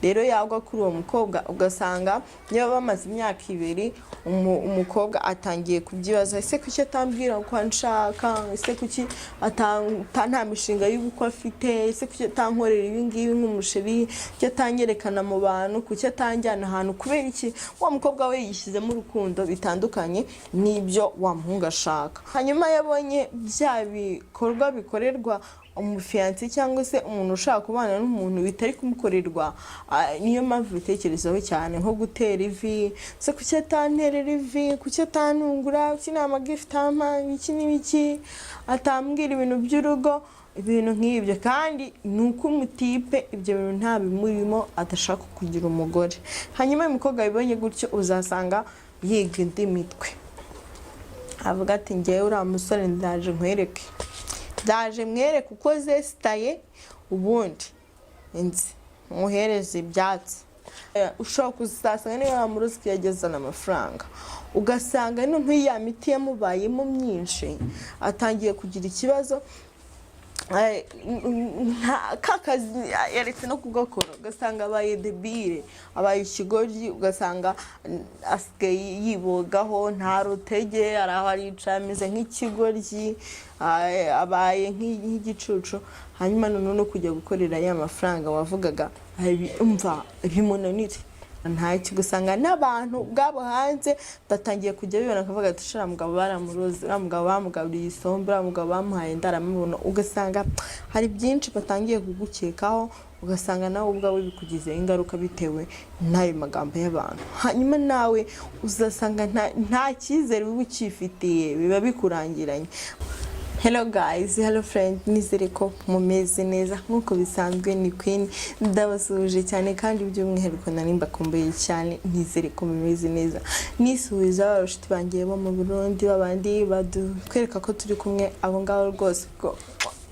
rero yagwa kuri uwo mukobwa ugasanga niba bamaze imyaka 2 umukobwa atangiye kubyibaza ese kuki atambwira ko nshaka ese kuki nta mishinga y'uko afite ese kuki atankorera ibi ngibi nk'umusheri kuki atanyerekana mu bantu kuki atanjyana ahantu kubera iki wa mukobwa we yishyizemo urukundo bitandukanye n'ibyo wa muhungu ashaka hanyuma yabonye bya bikorwa bikorerwa umufiyansi cyangwa se umuntu ushaka kubana n'umuntu bitari kumukorerwa niyo mpamvu bitekerezaho cyane nko gutera ivi se kuki atanterera ivi kuki atanungura kuki nta magift ampa iki n'ibiki atambwira ibintu by'urugo ibintu nk'ibyo kandi nuko umutipe ibyo bintu nta bimurimo adashaka kugira umugore hanyuma umukobwa bibonye gutyo uzasanga yiga indi mitwe avuga ati ngewe uriya musore ndaje nkwereke ndaje mwereke uko zesitaye ubundi inzi muhereze ibyatsi ushobora kuzasanga niba yamuruzi kuyagezana amafaranga ugasanga ya miti yamubayemo myinshi atangiye kugira ikibazo kakazi yaretse no kugakora ugasanga abaye debile abaye ikigoryi ugasanga asigaye yibogaho nta rutege araho arica ameze nk'ikigoryi abaye nk'igicucu hanyuma no kujya gukorera ya mafaranga wavugaga umva bimunanire ntacyo gusanga n'abantu bwabo hanze batangiye kujya bibona akavuga ati shira mugabo baramuroze mugabo bamugaburiye isombe mugabo bamuhaye ndaramabuno ugasanga hari byinshi batangiye kugukekaho ugasanga nawe ubwawe bikugize ingaruka bitewe n'ayo magambo y'abantu hanyuma nawe uzasanga nta cyizere uba ukifitiye biba bikurangiranye. Hello guys, hello friend, nizere ko mumeze neza nkuko bisanzwe ni Queen ndabasuje cyane kandi by'umwihariko nari mbakumbuye cyane nizere ko mumeze neza nisubiza abashuti bangiye bo mu Burundi babandi badukwereka ko turi kumwe abo ngabo rwose ko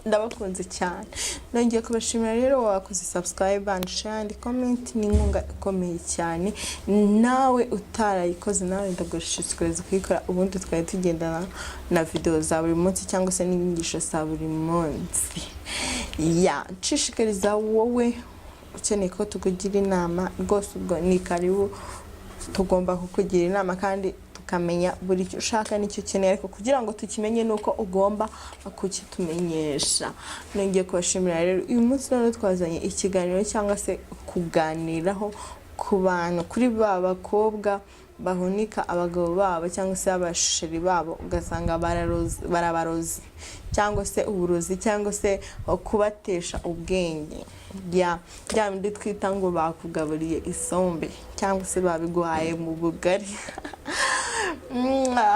ndabakunze cyane nongeye kubashimira rero wakoze subscribe and share and comment ni inkunga ikomeye cyane nawe utarayikoze nawe ndagushishikariza kuyikora ubundi twari tugendana na video za buri munsi cyangwa se n'inyigisho za buri munsi nshishikariza wowe ukeneye ko tukugira inama rwose ubwo ni karibu tugomba kukugira inama kandi kamenya buri cyo ushaka nicyo ukeneye ariko kugira ngo tukimenye nuko ugomba kukitumenyesha nongeye kubashimira rero uyu munsi none twazanye ikiganiro cyangwa se kuganiraho ku bantu kuri bakobwa bahunika abagabo babo cyangwa se abasheri babo ugasanga barabarozi cyangwa se uburozi cyangwa se kubatesha ubwenge bya bindi twita ngo bakugaburiye isombe cyangwa se babiguhaye mu bugari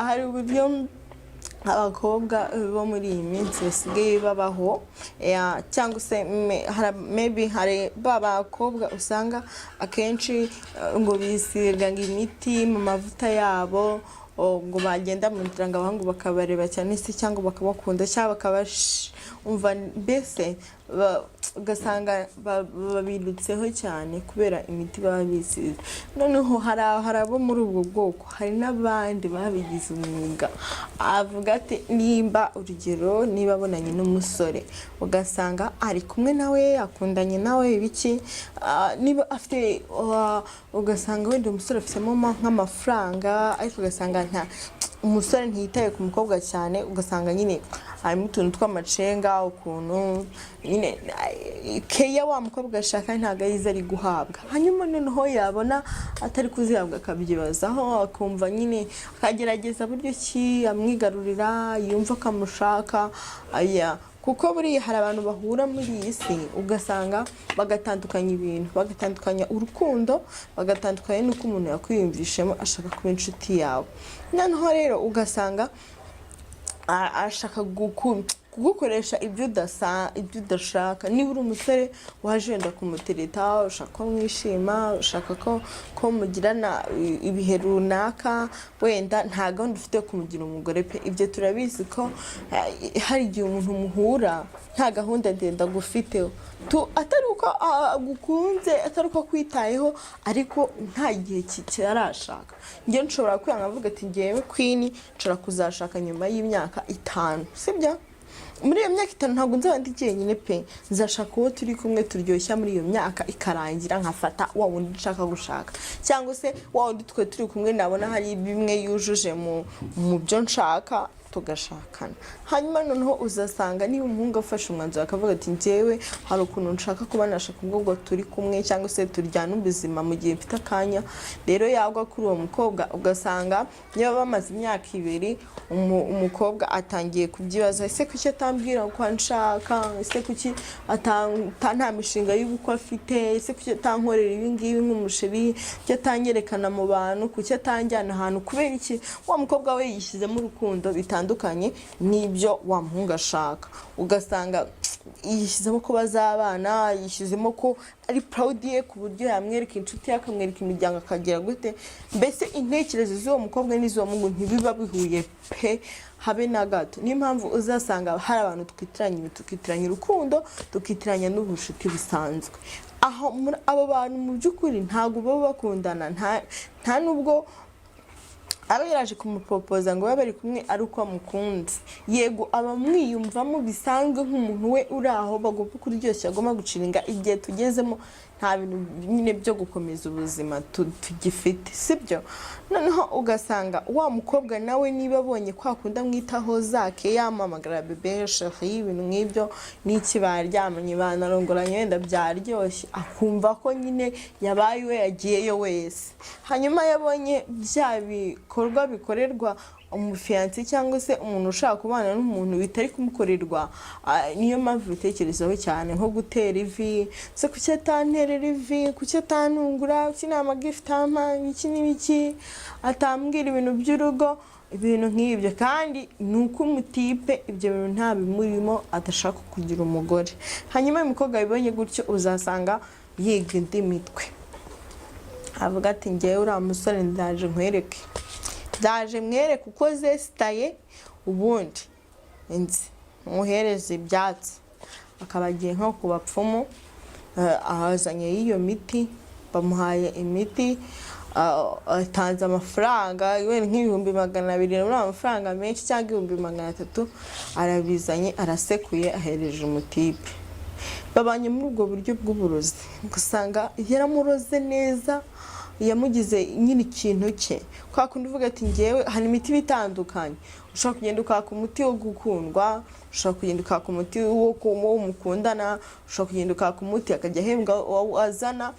hari uburyo abakobwa bo muri iyi minsi basigaye babaho cyangwa se maybe hari babakobwa usanga akenshi ngo bisiga imiti mu mavuta yabo ngo bagenda mu nzira ngo abahungu bakabareba cyane se cyangwa bakabakunda cyangwa umva mbese ugasanga babirutseho cyane kubera imiti baba bisize noneho hari abo muri ubwo bwoko hari n'abandi babigize umwuga avuga ati nimba urugero niba abonanye n'umusore ugasanga ari kumwe nawe akundanye nawe ibiki niba afite ugasanga wenda umusore afitemo nk'amafaranga ariko ugasanga umusore ntiyitaye ku mukobwa cyane ugasanga nyine harimo utuntu tw'amacenga ukuntu nyine keya wa mukobwa ashaka ntago ari guhabwa hanyuma noneho yabona atari kuzihabwa akabyibazaho akumva nyine akagerageza buryo ki amwigarurira yumva kamushaka kuko buriya hari abantu bahura muri iyi si ugasanga bagatandukanya ibintu bagatandukanya urukundo bagatandukanya n'uko umuntu yakwiyumvishemo ashaka kuba inshuti yawe noneho rero ugasanga ashaka kugukoresha ibyo udashaka niba uri umusore waje wenda kumutereta ushaka ko mwishima ushaka ko mugirana ibihe runaka wenda nta gahunda ufite kumugira umugore pe ibyo turabizi ko hari igihe umuntu muhura nta gahunda ndenda gufiteho atari uko agukunze atari uko kwitayeho ariko nta gihe cyarashaka njye nshobora kwiyanga avuga ati ngewe Queen nshobora kuzashaka nyuma y'imyaka 5 sibyo muri iyo myaka 5 ntabwo nzaba ndi jyenyine pe, nzashaka uwo turi kumwe turyoshya muri iyo myaka ikarangira, nkafata wa wundi nshaka gushaka, cyangwa se wa wundi twe turi kumwe nabona hari bimwe yujuje mu byo nshaka tugashakana. Hanyuma noneho uzasanga niba umuhungu afashe umwanzuro akavuga ati njyewe hari ukuntu nshaka kuba nashaka ubwo turi kumwe cyangwa se turyana ubuzima mu gihe mfite akanya, rero yagwa kuri uwo mukobwa ugasanga niba bamaze imyaka 2 umukobwa atangiye kubyibaza, ese kuki atambwira uko nshaka, ese kuki nta mishinga y'uko afite, ese kuki atankorera ibi ngibi nk'umusheri, kuki atanyerekana mu bantu, kuki atanjyana ahantu, kubera iki wa mukobwa we yishyizemo urukundo bitandukanye n'ibyo wa muhungu ashaka. Ugasanga yishyizemo ko bazabana, yishyizemo ko ari proud ye ku buryo yamwereka inshuti yakamwereka imiryango akagera gute, mbese intekerezo z'uwo mukobwa n'izo muhungu ntibiba bihuye pe habe na gato. Niyo mpamvu uzasanga hari abantu tukitiranya urukundo, tukitiranya n'ubushuti busanzwe. Aho abo bantu mu by'ukuri ntago baba bakundana, nta nubwo aba yaraje kumupropoza ngo babe bari kumwe ari uko amukunze. Yego aba mwiyumvamo bisanzwe nk'umuntu we uri aho bagomba kuryoshya, agomba guciringa igihe tugezemo, nta bintu nyine byo gukomeza ubuzima tugifite, sibyo? Noneho ugasanga wa mukobwa nawe niba abonye kwakunda mwitaho zake, yamamagara bebe chérie, ibintu nk'ibyo, n'iki baryamanye banarongoranye wenda byaryoshye, akumva ko nyine yabaye we yagiyeyo wese. Hanyuma yabonye bya bikorwa bikorerwa umufiyansi cyangwa se umuntu ushaka kubana n'umuntu bitari kumukorerwa, niyo mpamvu bitekerezaho cyane, nko gutera ivi, se kuki atanterera ivi, kuki atantungura, kuki nta magift ampa, iki n'ibiki, atambwira ibintu by'urugo, ibintu nk'ibyo. Kandi nuko umutipe ibyo bintu nta bimurimo, adashaka kugira umugore. Hanyuma umukobwa bibonye gutyo uzasanga yiga indi mitwe, avuga ati njyewe uriya musore ndaje nkwereke, ndaje mwereke uko zesitaye, ubundi nzi muhereze ibyatsi. Akaba agiye nko ku bapfumu, ahazanye y'iyo miti, bamuhaye imiti, atanze amafaranga nk'ibihumbi 200, muri amafaranga menshi cyangwa 300, arabizanye arasekuye ahereje umutipe. Babanye muri ubwo buryo bw'uburozi, gusanga yaramuroze neza, yamugize nyine ikintu cye. Kwa kundi uvuga ati njyewe hari imiti bitandukanye, ushaka kugenda ukaka umuti wo gukundwa, ushaka kugenda ukaka umuti wo mukundana, ushaka kugenda ukaka umuti akajya ahembwa azana,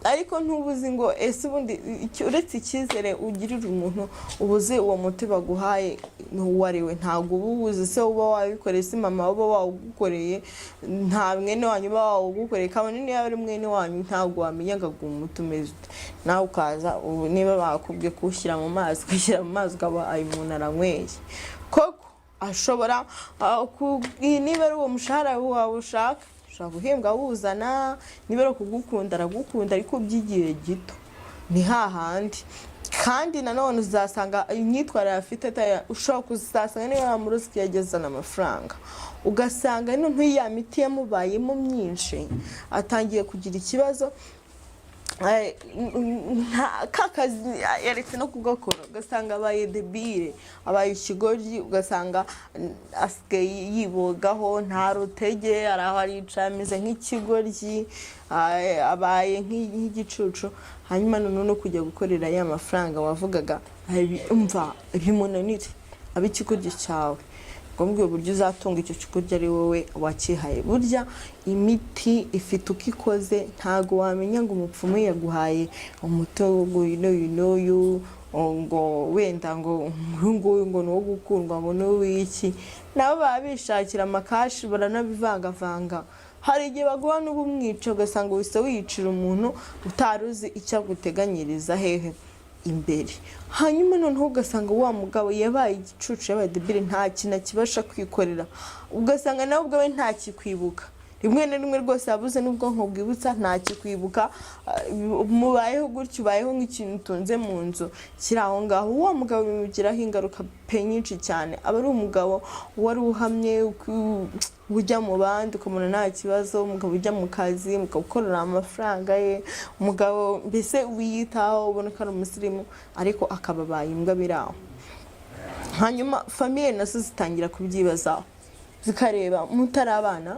ariko ntubuzi ngo ese ubundi uretse icyizere ugirira umuntu, ubuze uwo muti baguhaye n'uwariwe, ntago ubuzi se uba wabikoreye, se mama uba wawugukoreye, nta mwene wanyu uba wawugukoreye, kabone niyo ari mwene wanyu ntago wamenyaga umuti umeze nawe ukaza niba bakubwiye kuwushyira mu mazi, kwishyira mu mazi ukaba ayo umuntu aranyweye. Koko ashobora niba ari uwo mushahara wawe ushaka, ushaka guhembwa wuzana, niba ari kugukunda aragukunda, ariko by'igihe gito, ni hahandi. Kandi nanone uzasanga imyitwarire afite, ushobora kuzasanga niba yamurozi yagezana amafaranga, ugasanga noneho ya miti yamubayemo myinshi, atangiye kugira ikibazo, kakazi yaretse no kugakora, ugasanga abaye debile, abaye ikigoryi, ugasanga asigaye yibogaho, nta rutege, araho arica ameze nk'ikigoryi, abaye nk'igicucu. Hanyuma noneho no kujya gukorera ya mafaranga wavugaga umva bimunanire, abe ikigoryi cyawe, ngombwa uburyo uzatunga icyo kigoryi ari wowe wakihaye. Burya imiti ifite uko ikoze, ntago wamenya ngo umupfumu yaguhaye umuti y'uyu ngo wenda ngo nguyu ngo no gukundwa ngo no wiki, nabo babishakira amakashi baranabivangavanga. Hari igihe baguha n'ubumwica, ugasanga wese wiyicira umuntu utaruzi icyo aguteganyiriza hehe imbere. Hanyuma noneho ugasanga wa mugabo yabaye igicucu, yabaye debile, nta kintu kibasha kwikorera, ugasanga nawe ubwawe nta kikwibuka, rimwe na rimwe rwose yabuze n'ubwonko bwibutsa, nta kikwibuka, mubayeho gutyo, ubayeho nk'ikintu utunze mu nzu kiri aho ngaho. Wa mugabo bimugiraho ingaruka pe nyinshi cyane. Aba ari umugabo wari uhamye, ujya mu bandi ukamubona nta kibazo, umugabo ujya mu kazi, mukagukorera amafaranga ye, umugabo mbese wiyitaho, ubona ko ari umusirimu, ariko akababaye imbwa biri aho. Hanyuma famiye nazo zitangira kubyibazaho, zikareba mutarabana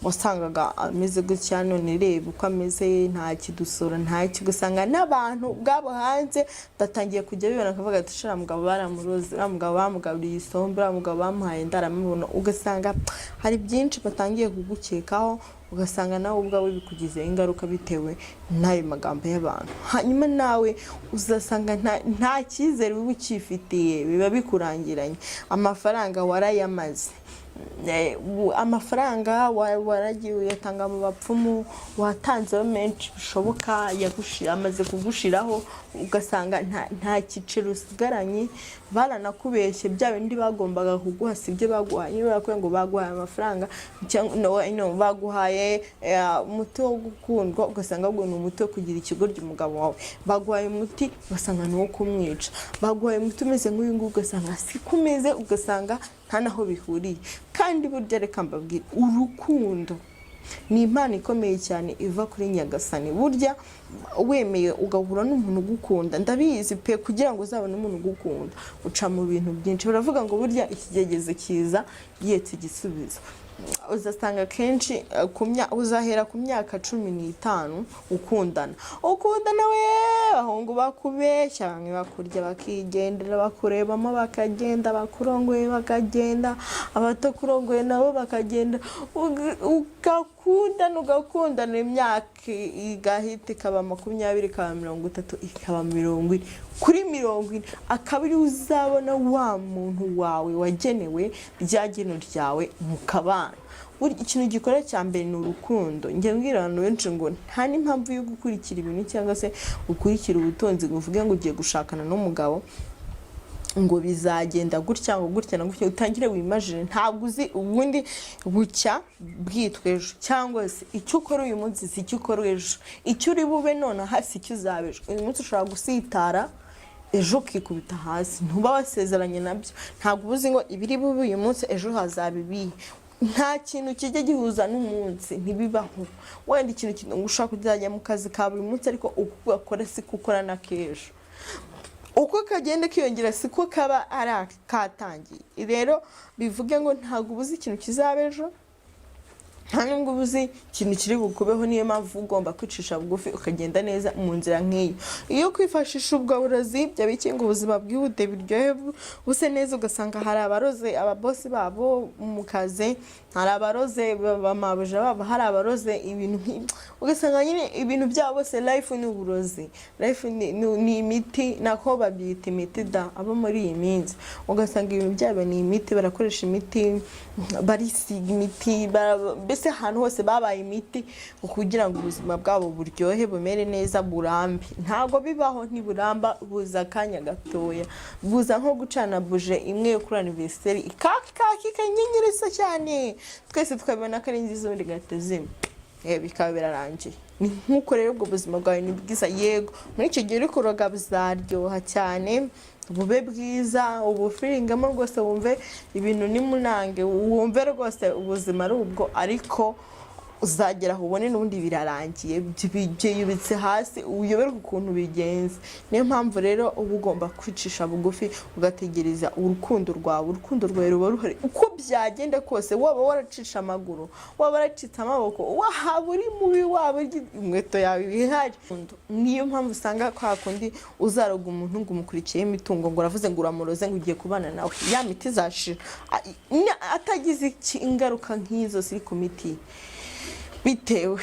wasangaga ameze gutya none reba uko ameze nta kidusura nta kigusanga n'abantu bwabo hanze batangiye kujya bibona akavuga ati shira mugabo baramuroze mugabo bamugaburiye isombe mugabo bamuhaye mundaramabuno ugasanga hari byinshi batangiye kugukekaho ugasanga nawe ubwawe bikugize ingaruka bitewe n'ayo magambo y'abantu hanyuma nawe uzasanga nta cyizere uba ukifitiye biba bikurangiranye amafaranga warayamaze amafaranga waragiye uyatanga mu bapfumu watanzeho menshi bishoboka amaze kugushiraho ugasanga nta kiciro usigaranye baranakubeshye bya bindi bagombaga kuguha sibyo baguhaye niba bakwiye ngo baguhaye amafaranga cyangwa baguhaye umuti wo gukundwa ugasanga ahubwo ni umuti wo kugira ikigoryi umugabo wawe baguhaye umuti ugasanga ni uwo kumwica baguhaye umuti umeze nk'uyu nguyu ugasanga si kumeze ugasanga nta naho bihuriye kandi burya reka mbabwire urukundo ni impano ikomeye cyane iva kuri Nyagasani burya wemeye ugahura n'umuntu ugukunda ndabizi pe kugira ngo uzabone umuntu ugukunda uca mu bintu byinshi baravuga ngo burya ikigegeze kiza yetse igisubizo uzasanga kenshi uzahera ku myaka 15 ukundana we ahongo bakubeshya bakurya bakigendera bakurebamo bakagenda bakurongoye bakagenda abatakurongoye nabo bakagenda ugakundana imyaka igahita ikaba 20 ikaba 30 ikaba 40 kuri 40 akabiri uzabona wa muntu wawe wagenewe ryageno ryawe mukabana buri ikintu gikora cya mbere ni urukundo nge mbwira abantu benshi ngo nta n'impamvu yo gukurikira ibintu cyangwa se gukurikira ubutonzi ngo uvuge ngo ugiye gushakana n'umugabo ngo bizagenda gutya ngo gutya na gutya utangire wimagine ntabwo uzi ubundi bucya bwitwe ejo cyangwa se icyo ukora uyu munsi si icyo ukora ejo icyo uri bube none hasi icyo uzabejo uyu munsi ushobora gusitara ejo ukikubita hasi ntuba wasezeranye nabyo ntabwo uzi ngo ibiri bube uyu munsi ejo hazabibihe nta kintu kijye gihuza n'umunsi ntibibaho wenda ikintu ushaka kuzajya mu kazi ka buri munsi ariko uko ugakora si kukora na kejo uko kagenda kiyongera siko kaba ari katangiye rero bivuge ngo ntabwo ubuzi ikintu kizabejo nta nubwo ubuzi ikintu kiri bukubeho niyo mpamvu ugomba kwicisha bugufi ukagenda neza mu nzira nk'iyo iyo kwifashisha ubwo burozi byabikinga ubuzima bwihute biryohe buse neza ugasanga hari abaroze ababosi babo mu kazi hari abaroze bamabuja babo hari abaroze ibintu ugasanga nyine ibintu byabo bose life ni uburozi life ni imiti nako babyita imiti da abo muri iyi minsi ugasanga ibintu byabo ni imiti barakoresha imiti barisiga imiti mbese ahantu hose babaye imiti kugira ngo ubuzima bwabo buryohe bumere neza burambe ntago bibaho ntiburamba buza kanya gatoya buza nko gucana buje imwe yo kuri anniversary kanyenyereza cyane twese twabona ko ari nziza ubundi gatezima bikaba birarangiye ni nkuko rero ubwo buzima bwawe ni bwiza yego muri icyo gihe uri kuroga bizaryoha cyane bube bwiza ubufiringamo rwose wumve ibintu ni munange wumve rwose ubuzima ari ubwo ariko uzagera aho ubone n'ubundi birarangiye byiyubitse hasi uyoberwa ukuntu bigenze niyo mpamvu rero uba ugomba kwicisha bugufi ugategereza urukundo rwawe ruba ruhari uko byagenda kose waba waracisha amaguru waba waracitse amaboko waba uri mubi waba inkweto yawe bihari niyo mpamvu usanga kwa kundi uzaroga umuntu ngo umukurikiye imitungo ngo uravuze ngo uramuroze ngo ugiye kubana nawe ya miti izashira atagize ingaruka nk'izo ziri ku miti bitewe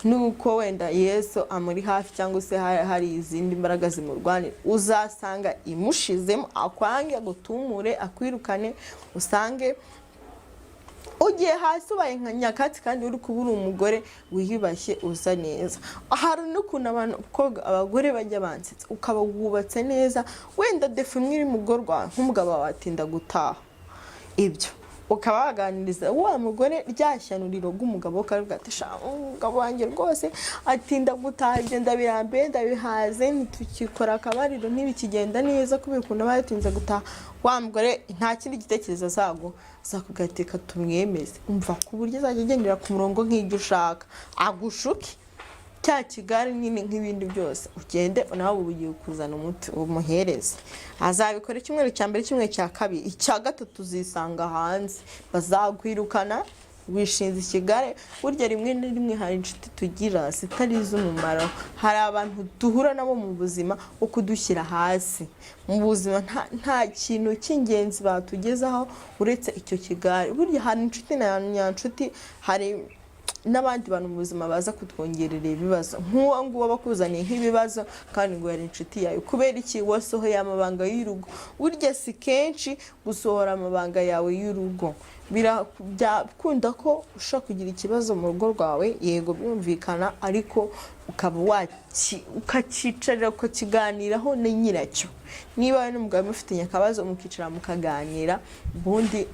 nuko wenda Yesu amuri hafi cyangwa se hari izindi mbaraga zimurwanira uzasanga imushizemo akwange gutumure akwirukane usange ugiye hasi ubaye nka nyakatsi kandi uri kubura umugore wiyubashye uza neza hari n'ukuntu abagore bajya bansetsa ukaba wubatse neza wenda defu mwiri mugorwa nk'umugabo watinda gutaha ibyo ukaba waganiriza wa mugore ryashyanuriro rw'umugabo ukavuga ati umugabo wanjye rwose atinda gutaha ibyo ndabirambiye ndabihaze ntitukikora akabariro ntibikigenda neza kubera ukuntu batinze gutaha wa mugore nta kindi gitekerezo zakugateka tumwemeze umva ku buryo azajya agendera ku murongo nk'ibyo ushaka agushuke cya kigare nyine nk'ibindi byose ugende nawe ugiye kuzana umuti umuhereze azabikora icyumweru cya mbere kimwe cya kabiri icya gatatu uzisanga hanze bazakwirukana wishinze ikigare burya rimwe na rimwe hari inshuti tugira zitari iz'umumaro hari abantu duhura nabo mu buzima wo kudushyira hasi mu buzima nta kintu cy'ingenzi batugezaho uretse icyo kigare burya hari inshuti na nyanshuti hari n'abandi bantu mu buzima baza kutwongerera ibibazo nk'uwo nguwo bakuzaniye nk'ibibazo kandi ngo yari inshuti yawe kubera iki wasohoye amabanga y'urugo burya si kenshi gusohora amabanga yawe y'urugo birakunda ko ushobora kugira ikibazo mu rugo rwawe yego byumvikana ariko ukaba ukacicarira ukakiganiraho na nyiracyo niba wowe n'umugabo mufitanye akabazo mukicara mukaganira ubundi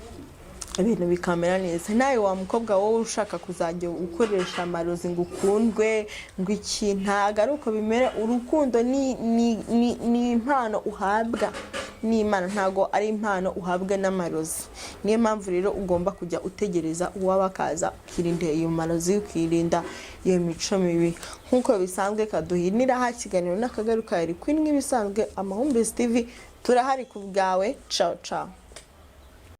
ibintu bikamera neza nawe wa mukobwa wowe ushaka kuzajya ukoresha amarozi ngo ukundwe ngo iki ntago ari uko bimera urukundo ni impano uhabwa n'Imana ntago ari impano uhabwa n'amarozi niyo mpamvu rero ugomba kujya utegereza uwabakaza ukirinda iyo marozi ukirinda iyo mico mibi nk'uko bisanzwe kaduhinira hakiganiro n'akagaruka yari kwinwe bisanzwe Amahumbezi TV turahari ku bwawe ciao ciao